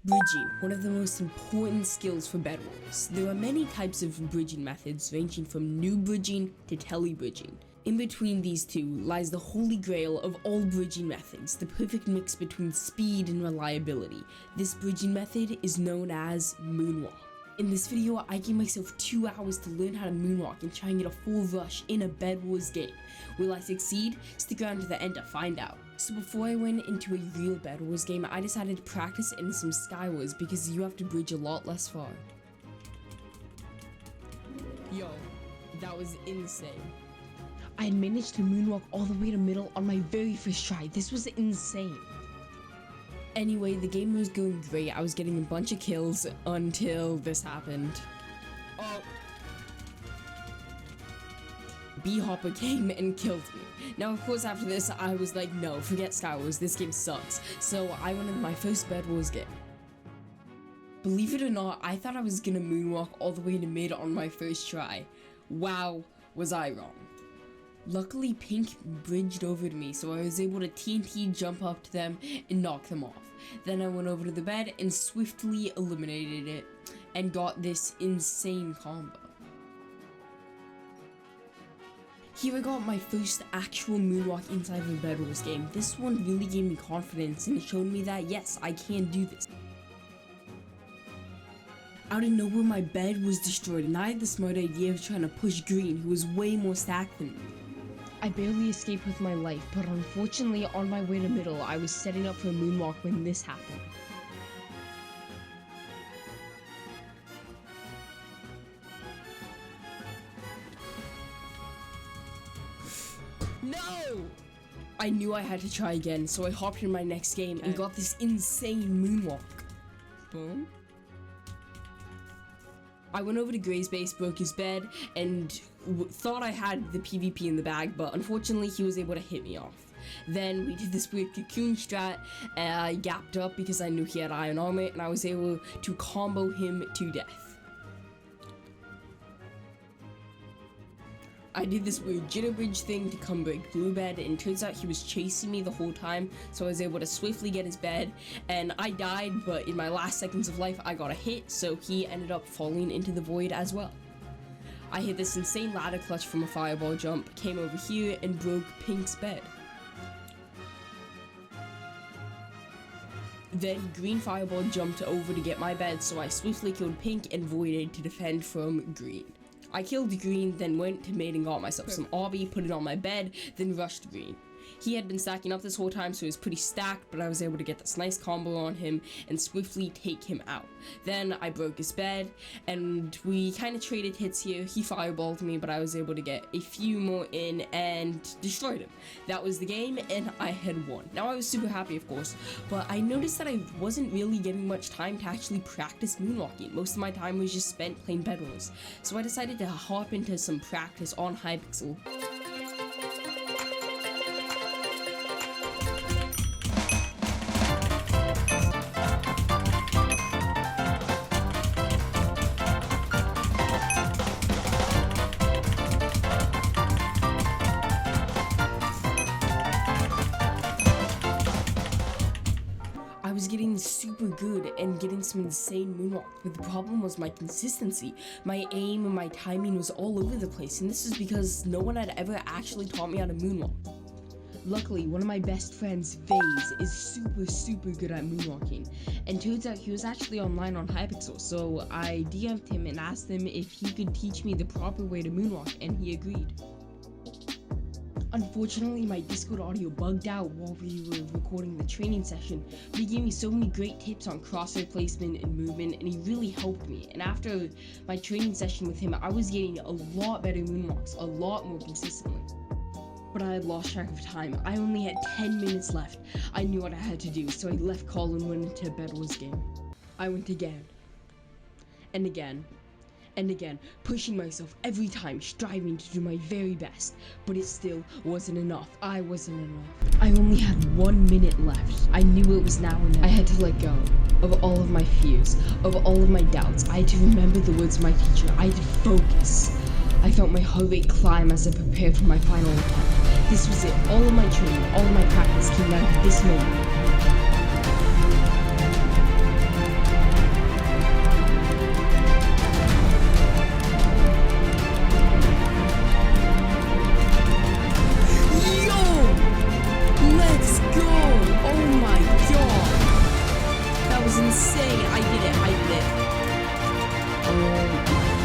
Bridging, one of the most important skills for Bed Wars. There are many types of bridging methods ranging from new bridging to tele bridging. In between these two lies the holy grail of all bridging methods, the perfect mix between speed and reliability. This bridging method is known as moonwalk. In this video, I gave myself 2 hours to learn how to moonwalk and try and get a full rush in a Bed Wars game. Will I succeed? Stick around to the end to find out. So before I went into a real Bed Wars game, I decided to practice in some Sky Wars because you have to bridge a lot less far. Yo, that was insane. I had managed to moonwalk all the way to middle on my very first try. This was insane. Anyway, the game was going great. I was getting a bunch of kills until this happened. Oh. B-Hopper came and killed me. Now, of course, after this, I was like, no, forget Sky Wars, this game sucks. So I went into my first Bed Wars game. Believe it or not, I thought I was gonna moonwalk all the way to mid on my first try. Wow, was I wrong. Luckily, Pink bridged over to me, so I was able to TNT jump up to them and knock them off. Then I went over to the bed and swiftly eliminated it and got this insane combo. Here I got my first actual moonwalk inside of a Bed Wars game. This one really gave me confidence and it showed me that yes, I can do this. Out of nowhere, my bed was destroyed and I had the smart idea of trying to push Green, who was way more stacked than me. I barely escaped with my life, but unfortunately on my way to middle, I was setting up for a moonwalk when this happened. No! I knew I had to try again, so I hopped in my next game and got this insane moonwalk. Boom. I went over to Gray's base, broke his bed, and thought I had the PvP in the bag, but unfortunately he was able to hit me off. Then we did this weird cocoon strat, and I gapped up because I knew he had iron armor, and I was able to combo him to death. I did this weird jitter bridge thing to come break blue bed, and it turns out he was chasing me the whole time, so I was able to swiftly get his bed, and I died, but in my last seconds of life I got a hit, so he ended up falling into the void as well. I hit this insane ladder clutch from a fireball jump, came over here, and broke Pink's bed. Then Green fireball jumped over to get my bed, so I swiftly killed Pink and voided to defend from Green. I killed Green, then went to mid and got myself some obby, put it on my bed, then rushed Green. He had been stacking up this whole time, so he was pretty stacked, but I was able to get this nice combo on him and swiftly take him out. Then I broke his bed, and we kind of traded hits here. He fireballed me, but I was able to get a few more in and destroyed him. That was the game, and I had won. Now, I was super happy, of course, but I noticed that I wasn't really getting much time to actually practice moonwalking. Most of my time was just spent playing Bed Wars, so I decided to hop into some practice on Hypixel. I was getting super good and getting some insane moonwalks, but the problem was my consistency. My aim and my timing was all over the place, and this is because no one had ever actually taught me how to moonwalk. Luckily, one of my best friends, FaZe, is super good at moonwalking, and turns out he was actually online on Hypixel, so I DM'd him and asked him if he could teach me the proper way to moonwalk, and he agreed. Unfortunately, my Discord audio bugged out while we were recording the training session, but he gave me so many great tips on crosshair placement and movement, and he really helped me. And after my training session with him, I was getting a lot better moonwalks, a lot more consistently. But I had lost track of time. I only had 10 minutes left. I knew what I had to do, so I left call and went into a Bed Wars game. I went again, and again, and again, pushing myself every time, striving to do my very best, but it still wasn't enough. I wasn't enough. I only had 1 minute left. I knew it was now or never. I had to let go of all of my fears, of all of my doubts. I had to remember the words of my teacher. I had to focus. I felt my heart rate climb as I prepared for my final attempt. This was it. All of my training, all of my practice came down to this moment. was insane. I get it.